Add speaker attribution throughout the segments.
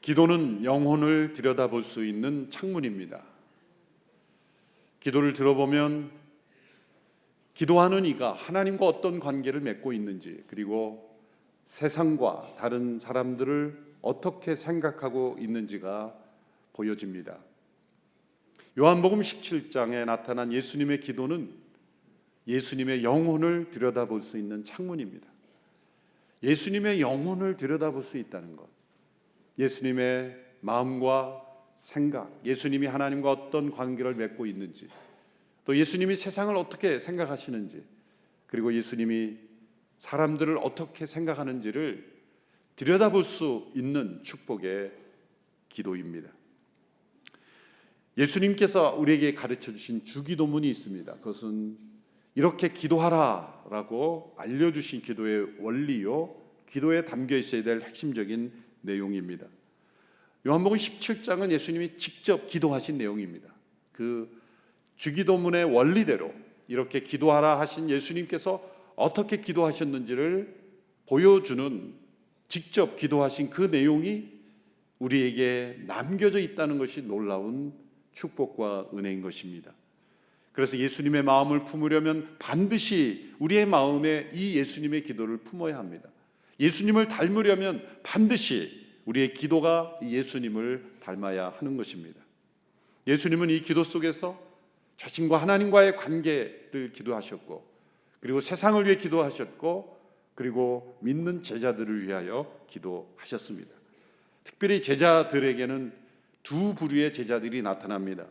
Speaker 1: 기도는 영혼을 들여다볼 수 있는 창문입니다. 기도를 들어보면 기도하는 이가 하나님과 어떤 관계를 맺고 있는지, 그리고 세상과 다른 사람들을 어떻게 생각하고 있는지가 보여집니다. 요한복음 17장에 나타난 예수님의 기도는 예수님의 영혼을 들여다볼 수 있는 창문입니다. 예수님의 영혼을 들여다볼 수 있다는 것, 예수님의 마음과 생각, 예수님이 하나님과 어떤 관계를 맺고 있는지, 또 예수님이 세상을 어떻게 생각하시는지, 그리고 예수님이 사람들을 어떻게 생각하는지를 들여다볼 수 있는 축복의 기도입니다. 예수님께서 우리에게 가르쳐 주신 주기도문이 있습니다. 그것은 이렇게 기도하라라고 알려주신 기도의 원리요, 기도에 담겨 있어야 될 핵심적인 내용입니다. 요한복음 17장은 예수님이 직접 기도하신 내용입니다. 그 주기도문의 원리대로 이렇게 기도하라 하신 예수님께서 어떻게 기도하셨는지를 보여주는, 직접 기도하신 그 내용이 우리에게 남겨져 있다는 것이 놀라운 축복과 은혜인 것입니다. 그래서 예수님의 마음을 품으려면 반드시 우리의 마음에 이 예수님의 기도를 품어야 합니다. 예수님을 닮으려면 반드시 우리의 기도가 예수님을 닮아야 하는 것입니다. 예수님은 이 기도 속에서 자신과 하나님과의 관계를 기도하셨고, 그리고 세상을 위해 기도하셨고, 그리고 믿는 제자들을 위하여 기도하셨습니다. 특별히 제자들에게는 두 부류의 제자들이 나타납니다.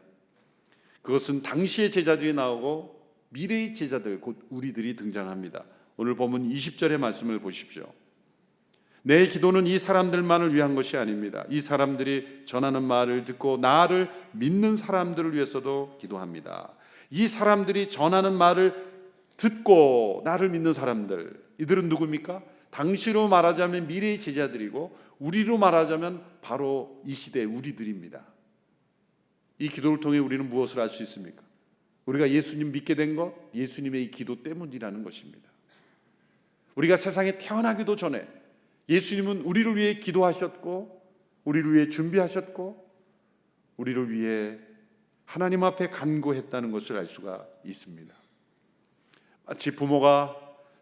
Speaker 1: 그것은 당시의 제자들이 나오고 미래의 제자들, 곧 우리들이 등장합니다. 오늘 본문 20절의 말씀을 보십시오. 내 기도는 이 사람들만을 위한 것이 아닙니다. 이 사람들이 전하는 말을 듣고 나를 믿는 사람들을 위해서도 기도합니다. 이 사람들이 전하는 말을 듣고 나를 믿는 사람들, 이들은 누굽니까? 당시로 말하자면 미래의 제자들이고, 우리로 말하자면 바로 이 시대의 우리들입니다. 이 기도를 통해 우리는 무엇을 알 수 있습니까? 우리가 예수님 믿게 된 것, 예수님의 이 기도 때문이라는 것입니다. 우리가 세상에 태어나기도 전에 예수님은 우리를 위해 기도하셨고, 우리를 위해 준비하셨고, 우리를 위해 하나님 앞에 간구했다는 것을 알 수가 있습니다. 마치 부모가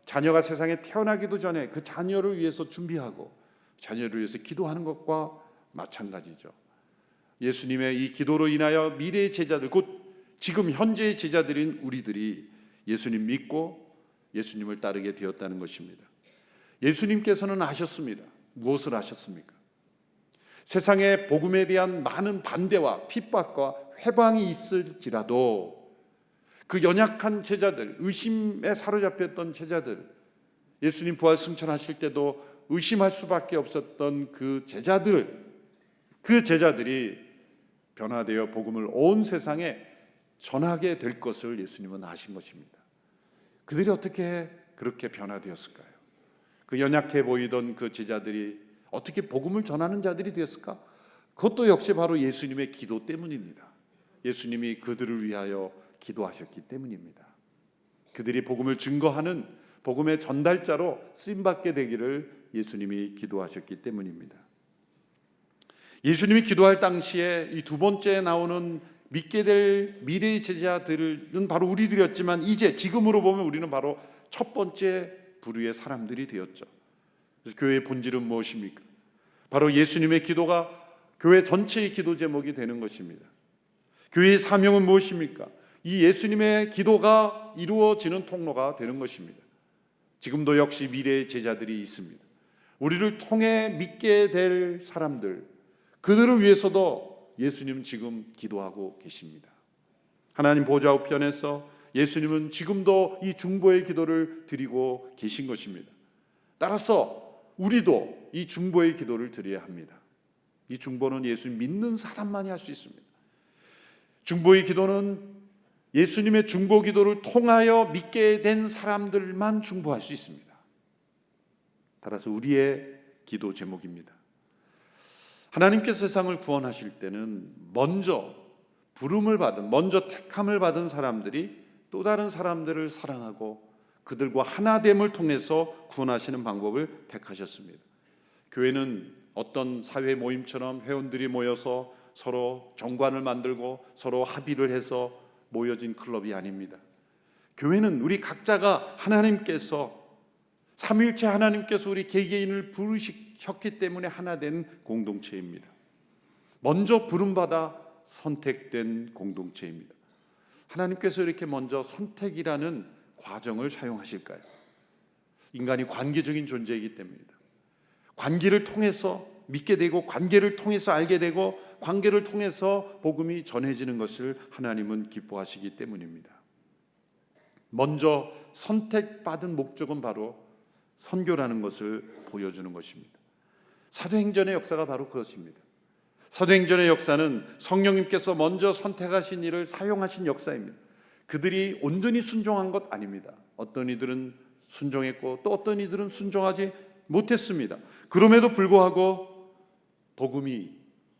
Speaker 1: 자녀가 세상에 태어나기도 전에 그 자녀를 위해서 준비하고 자녀를 위해서 기도하는 것과 마찬가지죠. 예수님의 이 기도로 인하여 미래의 제자들, 곧 지금 현재의 제자들인 우리들이 예수님 믿고 예수님을 따르게 되었다는 것입니다. 예수님께서는 아셨습니다. 무엇을 아셨습니까? 세상에 복음에 대한 많은 반대와 핍박과 회방이 있을지라도 그 연약한 제자들, 의심에 사로잡혔던 제자들, 예수님 부활 승천하실 때도 의심할 수밖에 없었던 그 제자들이 변화되어 복음을 온 세상에 전하게 될 것을 예수님은 아신 것입니다. 그들이 어떻게 그렇게 변화되었을까요? 그 연약해 보이던 그 제자들이 어떻게 복음을 전하는 자들이 되었을까? 그것도 역시 바로 예수님의 기도 때문입니다. 예수님이 그들을 위하여 기도하셨기 때문입니다. 그들이 복음을 증거하는 복음의 전달자로 쓰임받게 되기를 예수님이 기도하셨기 때문입니다. 예수님이 기도할 당시에 이 두 번째 나오는 믿게 될 미래의 제자들은 바로 우리들이었지만, 이제 지금으로 보면 우리는 바로 첫 번째 부류의 사람들이 되었죠. 그래서 교회의 본질은 무엇입니까? 바로 예수님의 기도가 교회 전체의 기도 제목이 되는 것입니다. 교회의 사명은 무엇입니까? 이 예수님의 기도가 이루어지는 통로가 되는 것입니다. 지금도 역시 미래의 제자들이 있습니다. 우리를 통해 믿게 될 사람들, 그들을 위해서도 예수님은 지금 기도하고 계십니다. 하나님 보좌 우편에서 예수님은 지금도 이 중보의 기도를 드리고 계신 것입니다. 따라서 우리도 이 중보의 기도를 드려야 합니다. 이 중보는 예수님 믿는 사람만이 할 수 있습니다. 중보의 기도는 예수님의 중보 기도를 통하여 믿게 된 사람들만 중보할 수 있습니다. 따라서 우리의 기도 제목입니다. 하나님께서 세상을 구원하실 때는 먼저 부름을 받은, 먼저 택함을 받은 사람들이 또 다른 사람들을 사랑하고 그들과 하나됨을 통해서 구원하시는 방법을 택하셨습니다. 교회는 어떤 사회 모임처럼 회원들이 모여서 서로 정관을 만들고 서로 합의를 해서 모여진 클럽이 아닙니다. 교회는 우리 각자가 하나님께서 삼위일체 하나님께서 우리 개개인을 부르셨기 때문에 하나 된 공동체입니다. 먼저 부름받아 선택된 공동체입니다. 하나님께서 이렇게 먼저 선택이라는 과정을 사용하실까요? 인간이 관계적인 존재이기 때문입니다. 관계를 통해서 믿게 되고 관계를 통해서 알게 되고 관계를 통해서 복음이 전해지는 것을 하나님은 기뻐하시기 때문입니다. 먼저 선택받은 목적은 바로 선교라는 것을 보여주는 것입니다. 사도행전의 역사가 바로 그것입니다. 사도행전의 역사는 성령님께서 먼저 선택하신 이를 사용하신 역사입니다. 그들이 온전히 순종한 것 아닙니다. 어떤 이들은 순종했고 또 어떤 이들은 순종하지 못했습니다. 그럼에도 불구하고 복음이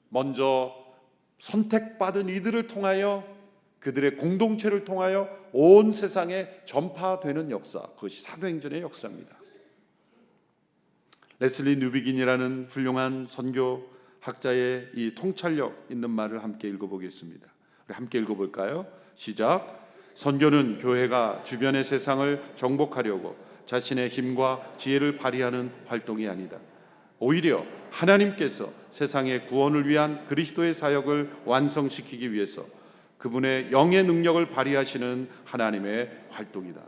Speaker 1: 먼저 선택받은 이들을 통하여 그들의 공동체를 통하여 온 세상에 전파되는 역사, 그것이 사도행전의 역사입니다. 레슬리 뉴비긴이라는 훌륭한 선교학자의 이 통찰력 있는 말을 함께 읽어보겠습니다. 우리 함께 읽어볼까요? 시작. 선교는 교회가 주변의 세상을 정복하려고 자신의 힘과 지혜를 발휘하는 활동이 아니다. 오히려 하나님께서 세상의 구원을 위한 그리스도의 사역을 완성시키기 위해서 그분의 영의 능력을 발휘하시는 하나님의 활동이다.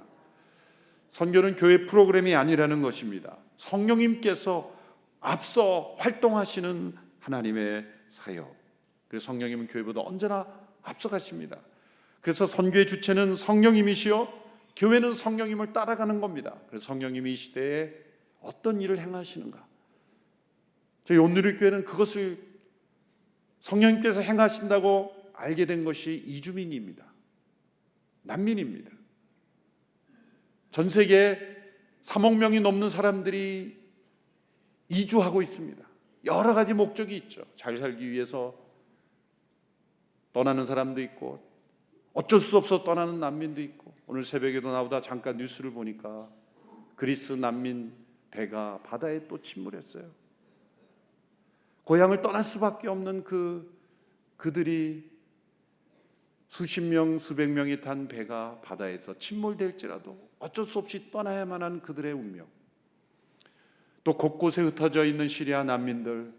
Speaker 1: 선교는 교회 프로그램이 아니라는 것입니다. 성령님께서 앞서 활동하시는 하나님의 사역. 그래서 성령님은 교회보다 언제나 앞서가십니다. 그래서 선교의 주체는 성령님이시요 교회는 성령님을 따라가는 겁니다. 그래서 성령님이 이 시대에 어떤 일을 행하시는가, 저희 온누리교회는 그것을 성령님께서 행하신다고 알게 된 것이 이주민입니다. 난민입니다. 전 세계에 3억 명이 넘는 사람들이 이주하고 있습니다. 여러 가지 목적이 있죠. 잘 살기 위해서 떠나는 사람도 있고 어쩔 수 없어 떠나는 난민도 있고, 오늘 새벽에도 나오다 잠깐 뉴스를 보니까 그리스 난민 배가 바다에 또 침몰했어요. 고향을 떠날 수밖에 없는 그들이 수십 명, 수백 명이 탄 배가 바다에서 침몰될지라도 어쩔 수 없이 떠나야만 한 그들의 운명. 또 곳곳에 흩어져 있는 시리아 난민들,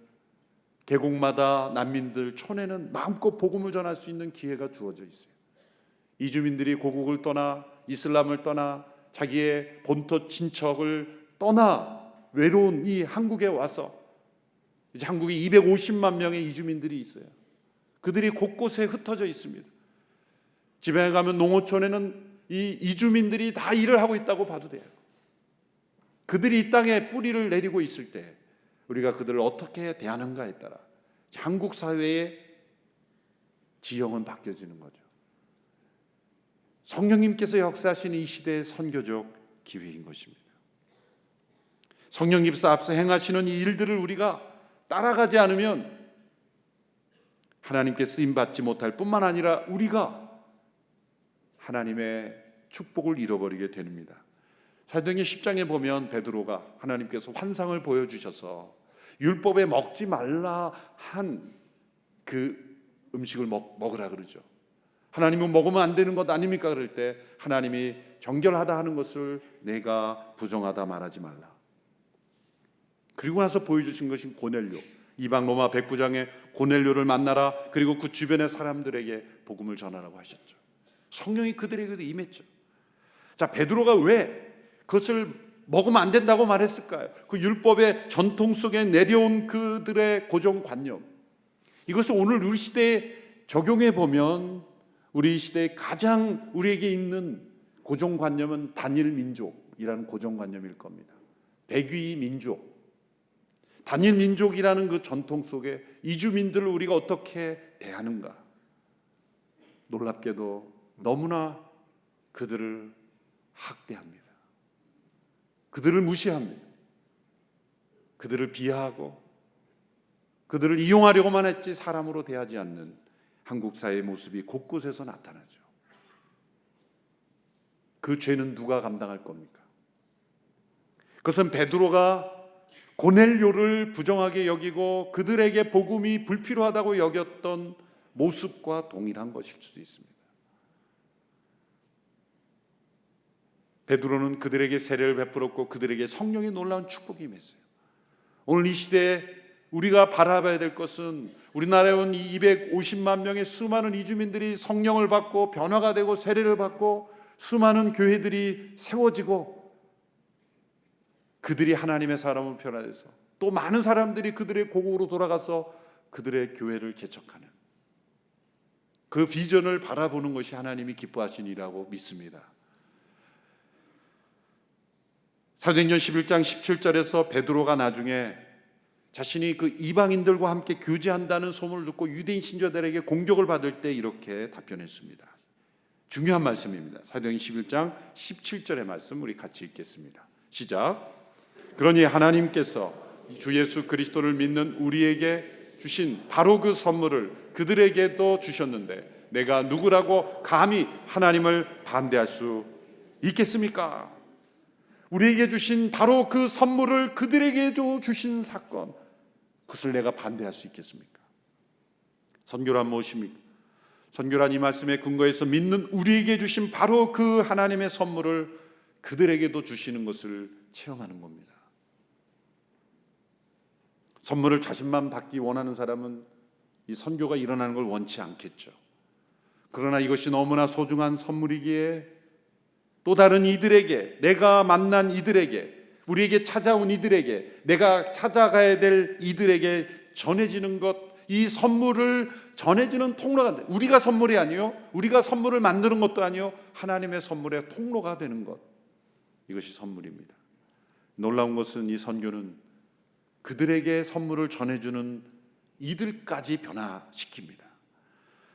Speaker 1: 계곡마다 난민들 촌에는 마음껏 복음을 전할 수 있는 기회가 주어져 있어요. 이주민들이 고국을 떠나 이슬람을 떠나 자기의 본토 친척을 떠나 외로운 이 한국에 와서, 이제 한국에 250만 명의 이주민들이 있어요. 그들이 곳곳에 흩어져 있습니다. 집에 가면 농어촌에는 이 이주민들이 다 일을 하고 있다고 봐도 돼요. 그들이 이 땅에 뿌리를 내리고 있을 때 우리가 그들을 어떻게 대하는가에 따라 한국 사회의 지형은 바뀌어지는 거죠. 성령님께서 역사하시는 이 시대의 선교적 기회인 것입니다. 성령님께서 앞서 행하시는 이 일들을 우리가 따라가지 않으면 하나님께 쓰임받지 못할 뿐만 아니라 우리가 하나님의 축복을 잃어버리게 됩니다. 사도행전 10장에 보면 베드로가 하나님께서 환상을 보여주셔서 율법에 먹지 말라 한 그 음식을 먹으라 그러죠. 하나님은 먹으면 안 되는 것 아닙니까? 그럴 때 하나님이 정결하다 하는 것을 내가 부정하다 말하지 말라. 그리고 나서 보여주신 것이 고넬료, 이방 로마 백부장의 고넬료를 만나라, 그리고 그 주변의 사람들에게 복음을 전하라고 하셨죠. 성령이 그들에게도 임했죠. 자, 베드로가 왜 그것을 먹으면 안 된다고 말했을까요? 그 율법의 전통 속에 내려온 그들의 고정관념, 이것을 오늘 우리 시대에 적용해 보면 우리 시대에 가장 우리에게 있는 고정관념은 단일 민족이라는 고정관념일 겁니다. 백위 민족, 단일 민족이라는 그 전통 속에 이주민들을 우리가 어떻게 대하는가. 놀랍게도 너무나 그들을 학대합니다. 그들을 무시합니다. 그들을 비하하고 그들을 이용하려고만 했지 사람으로 대하지 않는 한국 사회의 모습이 곳곳에서 나타나죠. 그 죄는 누가 감당할 겁니까? 그것은 베드로가 고넬료를 부정하게 여기고 그들에게 복음이 불필요하다고 여겼던 모습과 동일한 것일 수도 있습니다. 베드로는 그들에게 세례를 베풀었고 그들에게 성령의 놀라운 축복이 임했어요. 오늘 이 시대에 우리가 바라봐야 될 것은 우리나라에 온 250만 명의 수많은 이주민들이 성령을 받고 변화가 되고 세례를 받고 수많은 교회들이 세워지고 그들이 하나님의 사람으로 변화돼서 또 많은 사람들이 그들의 고국으로 돌아가서 그들의 교회를 개척하는 그 비전을 바라보는 것이 하나님이 기뻐하신 일이라고 믿습니다. 사도행전 11장 17절에서 베드로가 나중에 자신이 그 이방인들과 함께 교제한다는 소문을 듣고 유대인 신자들에게 공격을 받을 때 이렇게 답변했습니다. 중요한 말씀입니다. 사도행전 11장 17절의 말씀 우리 같이 읽겠습니다. 시작. 그러니 하나님께서 주 예수 그리스도를 믿는 우리에게 주신 바로 그 선물을 그들에게도 주셨는데 내가 누구라고 감히 하나님을 반대할 수 있겠습니까? 우리에게 주신 바로 그 선물을 그들에게도 주신 사건, 그것을 내가 반대할 수 있겠습니까? 선교란 무엇입니까? 선교란 이 말씀에 근거해서 믿는 우리에게 주신 바로 그 하나님의 선물을 그들에게도 주시는 것을 체험하는 겁니다. 선물을 자신만 받기 원하는 사람은 이 선교가 일어나는 걸 원치 않겠죠. 그러나 이것이 너무나 소중한 선물이기에 또 다른 이들에게, 내가 만난 이들에게, 우리에게 찾아온 이들에게, 내가 찾아가야 될 이들에게 전해지는 것, 이 선물을 전해지는 통로가, 우리가 선물이 아니요, 우리가 선물을 만드는 것도 아니요, 하나님의 선물의 통로가 되는 것, 이것이 선물입니다. 놀라운 것은 이 선교는 그들에게 선물을 전해주는 이들까지 변화시킵니다.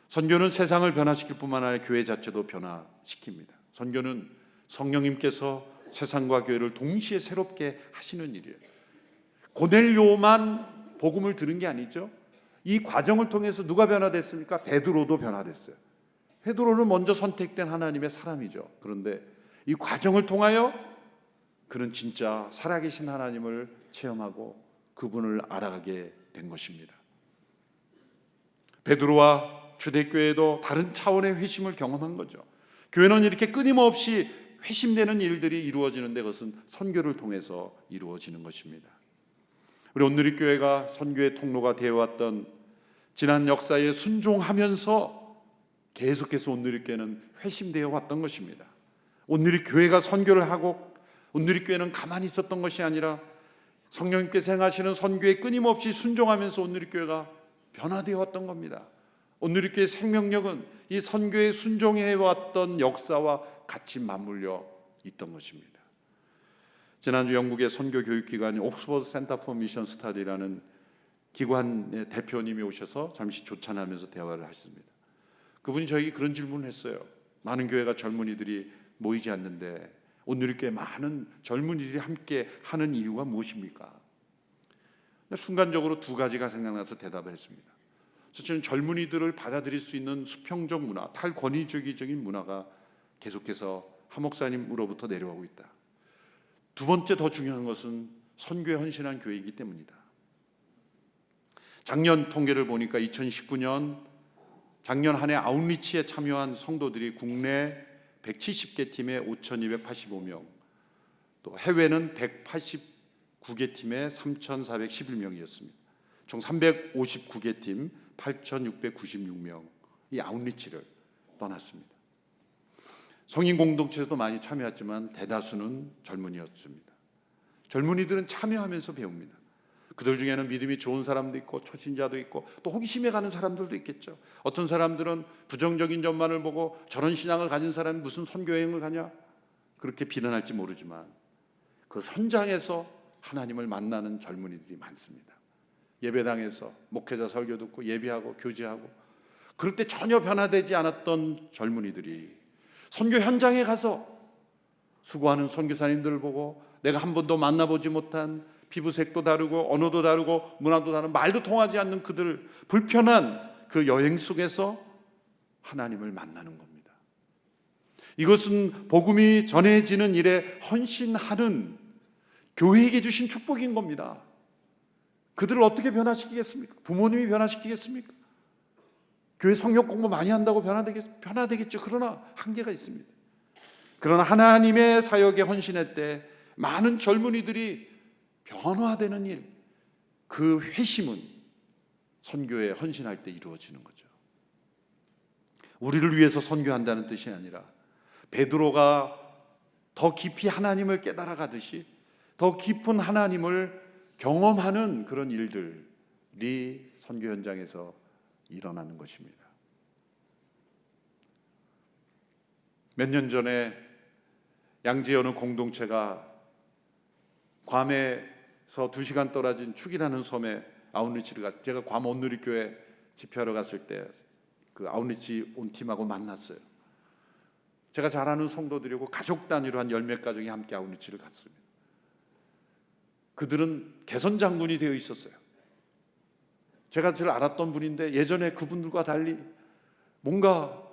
Speaker 1: 선교는 세상을 변화시킬 뿐만 아니라 교회 자체도 변화시킵니다. 선교는 성령님께서 세상과 교회를 동시에 새롭게 하시는 일이에요. 고넬료만 복음을 들은 게 아니죠. 이 과정을 통해서 누가 변화됐습니까? 베드로도 변화됐어요. 베드로는 먼저 선택된 하나님의 사람이죠. 그런데 이 과정을 통하여 그는 진짜 살아계신 하나님을 체험하고 그분을 알아가게 된 것입니다. 베드로와 초대교회도 다른 차원의 회심을 경험한 거죠. 교회는 이렇게 끊임없이 회심되는 일들이 이루어지는데 그것은 선교를 통해서 이루어지는 것입니다. 우리 온누리교회가 선교의 통로가 되어왔던 지난 역사에 순종하면서 계속해서 온누리교회는 회심되어 왔던 것입니다. 온누리교회가 선교를 하고 온누리교회는 가만히 있었던 것이 아니라 성령님께서 행하시는 선교에 끊임없이 순종하면서 온누리교회가 변화되어 왔던 겁니다. 온누리교회의 생명력은 이 선교에 순종해왔던 역사와 같이 맞물려 있던 것입니다. 지난주 영국의 선교 교육기관인 옥스퍼드 센터 포 미션 스터디라는 기관의 대표님이 오셔서 잠시 조찬하면서 대화를 하셨습니다. 그분이 저에게 그런 질문을 했어요. 많은 교회가 젊은이들이 모이지 않는데 온누리교회 많은 젊은이들이 함께 하는 이유가 무엇입니까? 순간적으로 두 가지가 생각나서 대답을 했습니다. 첫째는 젊은이들을 받아들일 수 있는 수평적 문화, 탈권위주의적인 문화가 계속해서 한 목사님으로부터 내려오고 있다. 두 번째 더 중요한 것은 선교에 헌신한 교회이기 때문이다. 작년 통계를 보니까 2019년 작년 한 해 아웃리치에 참여한 성도들이 국내 170개 팀에 5,285명, 또 해외는 189개 팀에 3,411명이었습니다. 총 359개 팀 8,696명이 아웃리치를 떠났습니다. 성인 공동체에서도 많이 참여했지만 대다수는 젊은이였습니다. 젊은이들은 참여하면서 배웁니다. 그들 중에는 믿음이 좋은 사람도 있고 초신자도 있고 또 호기심에 가는 사람들도 있겠죠. 어떤 사람들은 부정적인 점만을 보고 저런 신앙을 가진 사람이 무슨 선교여행을 가냐 그렇게 비난할지 모르지만 그 선장에서 하나님을 만나는 젊은이들이 많습니다. 예배당에서 목회자 설교 듣고 예배하고 교제하고 그럴 때 전혀 변화되지 않았던 젊은이들이 선교 현장에 가서 수고하는 선교사님들을 보고 내가 한 번도 만나보지 못한 피부색도 다르고 언어도 다르고 문화도 다르고 말도 통하지 않는 그들 불편한 그 여행 속에서 하나님을 만나는 겁니다. 이것은 복음이 전해지는 일에 헌신하는 교회에게 주신 축복인 겁니다. 그들을 어떻게 변화시키겠습니까? 부모님이 변화시키겠습니까? 교회 성역 공부 많이 한다고 변화되겠죠. 그러나 한계가 있습니다. 그러나 하나님의 사역에 헌신할 때 많은 젊은이들이 변화되는 일, 그 회심은 선교에 헌신할 때 이루어지는 거죠. 우리를 위해서 선교한다는 뜻이 아니라 베드로가 더 깊이 하나님을 깨달아 가듯이 더 깊은 하나님을 경험하는 그런 일들이 선교 현장에서 일어나는 것입니다. 몇 년 전에 양지의 어느 공동체가 괌에서 2시간 떨어진 축이라는 섬에 아웃리치를 갔어요. 제가 괌 온누리교회 집회하러 갔을 때 그 아웃리치 온 팀하고 만났어요. 제가 잘 아는 성도들이고 가족 단위로 한 10몇 가정이 함께 아웃리치를 갔습니다. 그들은 개선 장군이 되어 있었어요. 제가 잘 알았던 분인데 예전에 그분들과 달리 뭔가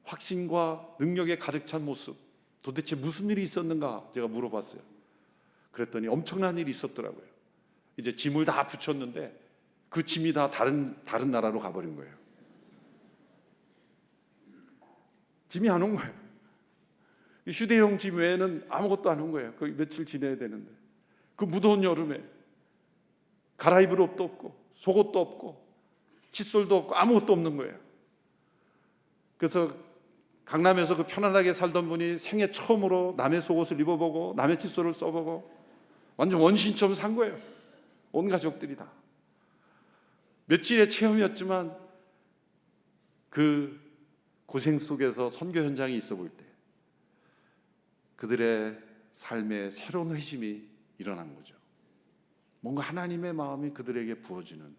Speaker 1: 확신과 능력에 가득 찬 모습, 도대체 무슨 일이 있었는가 제가 물어봤어요. 그랬더니 엄청난 일이 있었더라고요. 이제 짐을 다 붙였는데 그 짐이 다 다른 나라로 가버린 거예요. 짐이 안 온 거예요. 휴대용 짐 외에는 아무것도 안 온 거예요. 거기 며칠 지내야 되는데 그 무더운 여름에 갈아입을 옷도 없고 속옷도 없고 칫솔도 없고 아무것도 없는 거예요. 그래서 강남에서 그 편안하게 살던 분이 생애 처음으로 남의 속옷을 입어보고 남의 칫솔을 써보고 완전 원신처럼 산 거예요. 온 가족들이 다. 며칠의 체험이었지만 그 고생 속에서 선교 현장에 있어 볼 때 그들의 삶에 새로운 회심이 일어난 거죠. 뭔가 하나님의 마음이 그들에게 부어지는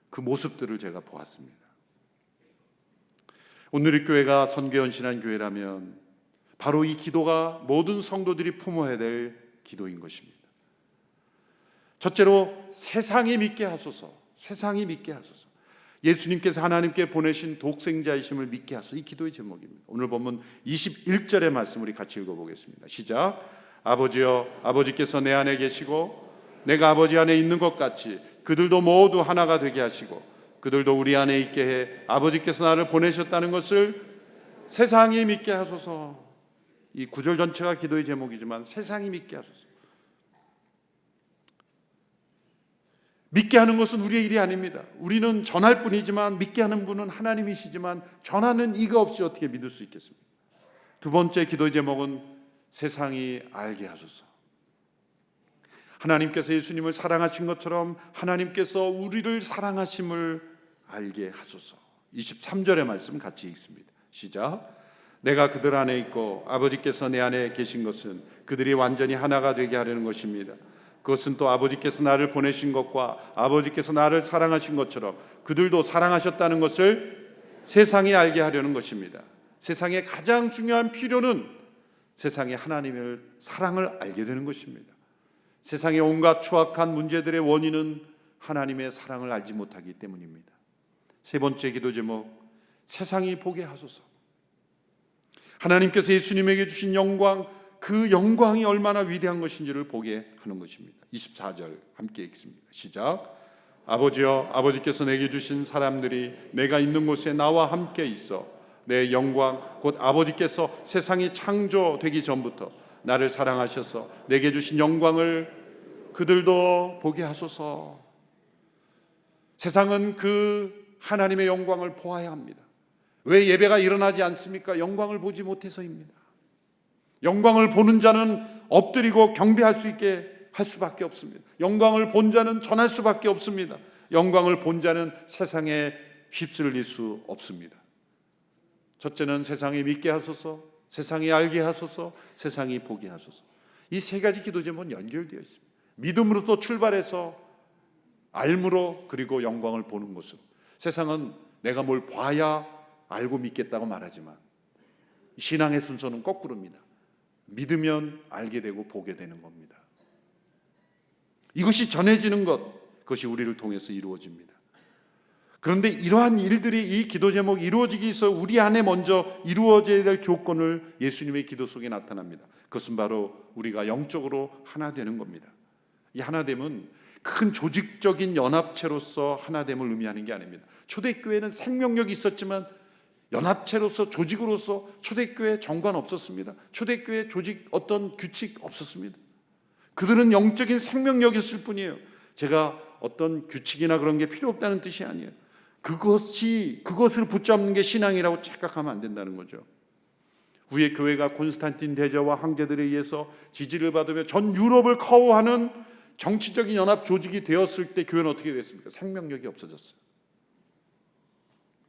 Speaker 1: 그 모습들을 제가 보았습니다. 오늘의 교회가 선교 헌신한 교회라면 바로 이 기도가 모든 성도들이 품어야 될 기도인 것입니다. 첫째로 세상이 믿게 하소서. 세상이 믿게 하소서. 예수님께서 하나님께 보내신 독생자이심을 믿게 하소서. 이 기도의 제목입니다. 오늘 본문 21절의 말씀 우리 같이 읽어보겠습니다. 시작. 아버지여, 아버지께서 내 안에 계시고 내가 아버지 안에 있는 것 같이 그들도 모두 하나가 되게 하시고 그들도 우리 안에 있게 해 아버지께서 나를 보내셨다는 것을 세상이 믿게 하소서. 이 구절 전체가 기도의 제목이지만 세상이 믿게 하소서. 믿게 하는 것은 우리의 일이 아닙니다. 우리는 전할 뿐이지만 믿게 하는 분은 하나님이시지만 전하는 이가 없이 어떻게 믿을 수 있겠습니까? 두 번째 기도의 제목은 세상이 알게 하소서. 하나님께서 예수님을 사랑하신 것처럼 하나님께서 우리를 사랑하심을 알게 하소서. 23절의 말씀 같이 읽습니다. 시작. 내가 그들 안에 있고 아버지께서 내 안에 계신 것은 그들이 완전히 하나가 되게 하려는 것입니다. 그것은 또 아버지께서 나를 보내신 것과 아버지께서 나를 사랑하신 것처럼 그들도 사랑하셨다는 것을 세상이 알게 하려는 것입니다. 세상의 가장 중요한 필요는 세상의 하나님의 사랑을 알게 되는 것입니다. 세상의 온갖 추악한 문제들의 원인은 하나님의 사랑을 알지 못하기 때문입니다. 세 번째 기도 제목, 세상이 보게 하소서. 하나님께서 예수님에게 주신 영광, 그 영광이 얼마나 위대한 것인지를 보게 하는 것입니다. 24절 함께 읽습니다. 시작. 아버지여, 아버지께서 내게 주신 사람들이 내가 있는 곳에 나와 함께 있어 내 영광 곧 아버지께서 세상이 창조되기 전부터 나를 사랑하셔서 내게 주신 영광을 그들도 보게 하소서. 세상은 그 하나님의 영광을 보아야 합니다. 왜 예배가 일어나지 않습니까? 영광을 보지 못해서입니다. 영광을 보는 자는 엎드리고 경배할 수 있게 할 수밖에 없습니다. 영광을 본 자는 전할 수밖에 없습니다. 영광을 본 자는 세상에 휩쓸릴 수 없습니다. 첫째는 세상이 믿게 하소서, 세상이 알게 하소서, 세상이 보게 하소서. 이 세 가지 기도 제목은 연결되어 있습니다. 믿음으로서 출발해서 알므로 그리고 영광을 보는 모습. 세상은 내가 뭘 봐야 알고 믿겠다고 말하지만 신앙의 순서는 거꾸로입니다. 믿으면 알게 되고 보게 되는 겁니다. 이것이 전해지는 것, 그것이 우리를 통해서 이루어집니다. 그런데 이러한 일들이 이 기도 제목이 이루어지기 위해서 우리 안에 먼저 이루어져야 될 조건을 예수님의 기도 속에 나타납니다. 그것은 바로 우리가 영적으로 하나 되는 겁니다. 이 하나됨은 큰 조직적인 연합체로서 하나됨을 의미하는 게 아닙니다. 초대교회는 생명력이 있었지만 연합체로서, 조직으로서 초대교회 정관 없었습니다. 초대교회 조직 어떤 규칙 없었습니다. 그들은 영적인 생명력이었을 뿐이에요. 제가 어떤 규칙이나 그런 게 필요 없다는 뜻이 아니에요. 그것을 붙잡는 게 신앙이라고 착각하면 안 된다는 거죠. 후에 교회가 콘스탄틴 대제와 황제들에 의해서 지지를 받으며 전 유럽을 커워하는 정치적인 연합 조직이 되었을 때 교회는 어떻게 됐습니까? 생명력이 없어졌어요.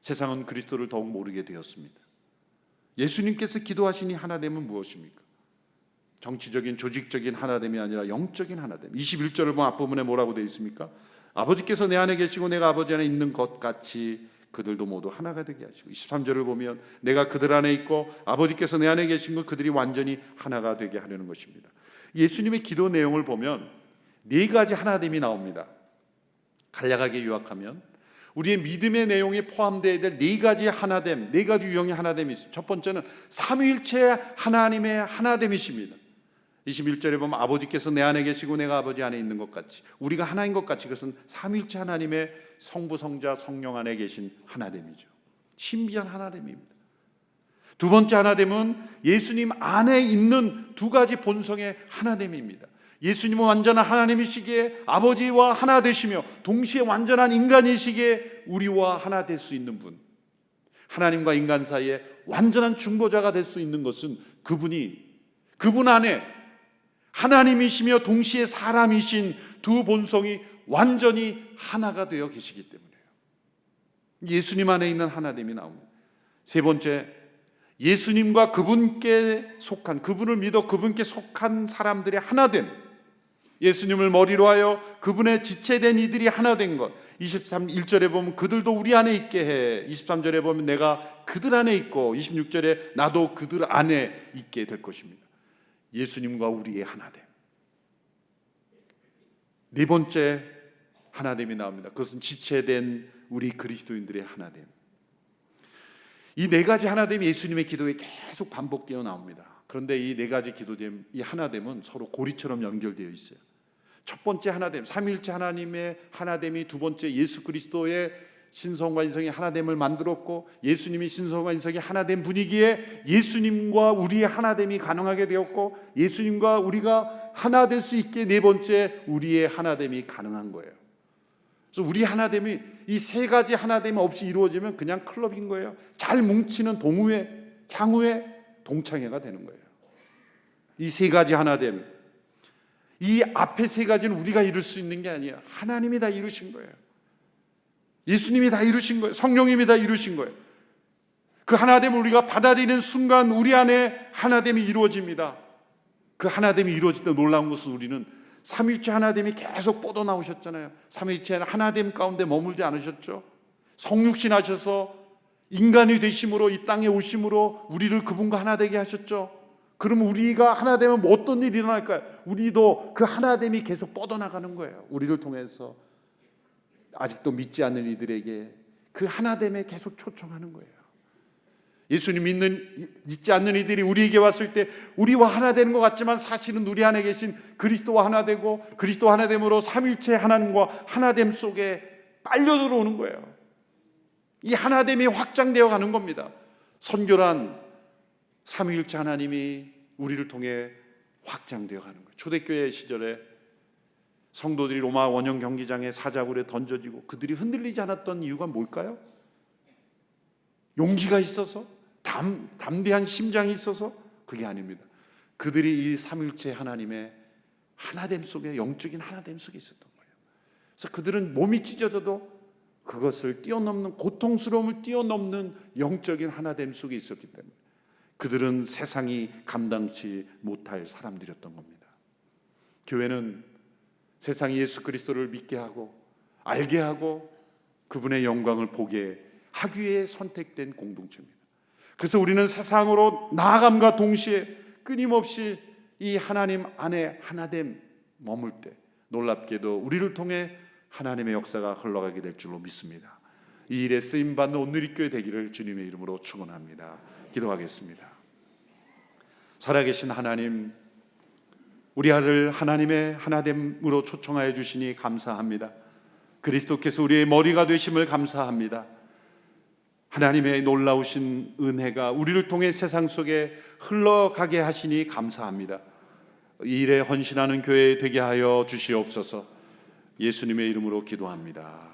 Speaker 1: 세상은 그리스도를 더욱 모르게 되었습니다. 예수님께서 기도하시니 하나됨은 무엇입니까? 정치적인 조직적인 하나됨이 아니라 영적인 하나됨. 21절을 보면 앞부분에 뭐라고 되어 있습니까? 아버지께서 내 안에 계시고 내가 아버지 안에 있는 것 같이 그들도 모두 하나가 되게 하시고, 23절을 보면 내가 그들 안에 있고 아버지께서 내 안에 계신 것 그들이 완전히 하나가 되게 하려는 것입니다. 예수님의 기도 내용을 보면 네 가지 하나됨이 나옵니다. 간략하게 요약하면 우리의 믿음의 내용이 포함되어야 될 네 가지 하나됨, 네 가지 유형의 하나됨이 있습니다. 첫 번째는 삼위일체 하나님의 하나됨이십니다. 21절에 보면 아버지께서 내 안에 계시고 내가 아버지 안에 있는 것 같이, 우리가 하나인 것 같이, 그것은 삼위일체 하나님의 성부, 성자, 성령 안에 계신 하나됨이죠. 신비한 하나됨입니다. 두 번째 하나됨은 예수님 안에 있는 두 가지 본성의 하나됨입니다. 예수님은 완전한 하나님이시기에 아버지와 하나 되시며 동시에 완전한 인간이시기에 우리와 하나 될 수 있는 분, 하나님과 인간 사이에 완전한 중보자가 될 수 있는 것은 그분 안에 하나님이시며 동시에 사람이신 두 본성이 완전히 하나가 되어 계시기 때문이에요. 예수님 안에 있는 하나됨이 나옵니다. 세 번째, 예수님과 그분께 속한, 그분을 믿어 그분께 속한 사람들의 하나됨, 예수님을 머리로 하여 그분의 지체된 이들이 하나된 것. 1절에 보면 그들도 우리 안에 있게 해. 23절에 보면 내가 그들 안에 있고, 26절에 나도 그들 안에 있게 될 것입니다. 예수님과 우리의 하나됨. 네 번째 하나됨이 나옵니다. 그것은 지체된 우리 그리스도인들의 하나됨. 이 네 가지 하나됨이 예수님의 기도에 계속 반복되어 나옵니다. 그런데 이 네 가지 기도됨, 이 하나됨은 서로 고리처럼 연결되어 있어요. 첫 번째 하나됨, 삼위일체 하나님의 하나됨이 두 번째 예수 그리스도의 신성과 인성이 하나됨을 만들었고, 예수님이 신성과 인성이 하나된 분위기에 예수님과 우리의 하나됨이 가능하게 되었고, 예수님과 우리가 하나 될 수 있게 네 번째 우리의 하나됨이 가능한 거예요. 그래서 우리 하나됨이, 이 세 가지 하나됨이 없이 이루어지면 그냥 클럽인 거예요. 잘 뭉치는 동호회, 향후회, 동창회가 되는 거예요. 이 세 가지 하나됨, 이 앞에 세 가지는 우리가 이룰 수 있는 게 아니에요. 하나님이 다 이루신 거예요. 예수님이 다 이루신 거예요. 성령님이 다 이루신 거예요. 그 하나됨을 우리가 받아들이는 순간 우리 안에 하나됨이 이루어집니다. 그 하나됨이 이루어질 때 놀라운 것은 우리는 삼위일체 하나됨이 계속 뻗어나오셨잖아요. 삼위일체 하나됨 가운데 머물지 않으셨죠. 성육신 하셔서 인간이 되심으로, 이 땅에 오심으로 우리를 그분과 하나 되게 하셨죠. 그러면 우리가 하나 되면 뭐 어떤 일이 일어날까요? 우리도 그 하나됨이 계속 뻗어나가는 거예요. 우리를 통해서 아직도 믿지 않는 이들에게 그 하나됨에 계속 초청하는 거예요. 예수님 믿지 않는 이들이 우리에게 왔을 때 우리와 하나 되는 것 같지만 사실은 우리 안에 계신 그리스도와 하나 되고, 그리스도 하나 됨으로 삼위일체 하나님과 하나됨 속에 빨려 들어오는 거예요. 이 하나됨이 확장되어 가는 겁니다. 선교란 삼위일체 하나님이 우리를 통해 확장되어 가는 거예요. 초대교회 시절에 성도들이 로마 원형 경기장에 사자굴에 던져지고 그들이 흔들리지 않았던 이유가 뭘까요? 용기가 있어서, 담대한 심장이 있어서? 그게 아닙니다. 그들이 이 삼위일체 하나님의 하나됨 속에, 영적인 하나됨 속에 있었던 거예요. 그래서 그들은 몸이 찢어져도 그것을 뛰어넘는, 고통스러움을 뛰어넘는 영적인 하나됨 속에 있었기 때문에 그들은 세상이 감당치 못할 사람들이었던 겁니다. 교회는 세상이 예수 그리스도를 믿게 하고 알게 하고 그분의 영광을 보게 하기 위해 선택된 공동체입니다. 그래서 우리는 세상으로 나아감과 동시에 끊임없이 이 하나님 안에 하나됨 머물 때 놀랍게도 우리를 통해 하나님의 역사가 흘러가게 될 줄로 믿습니다. 이 일에 쓰임받는 온누리교회 되기를 주님의 이름으로 축원합니다. 기도하겠습니다. 살아계신 하나님, 우리 아를 하나님의 하나됨으로 초청하여 주시니 감사합니다. 그리스도께서 우리의 머리가 되심을 감사합니다. 하나님의 놀라우신 은혜가 우리를 통해 세상 속에 흘러가게 하시니 감사합니다. 이 일에 헌신하는 교회 되게 하여 주시옵소서. 예수님의 이름으로 기도합니다.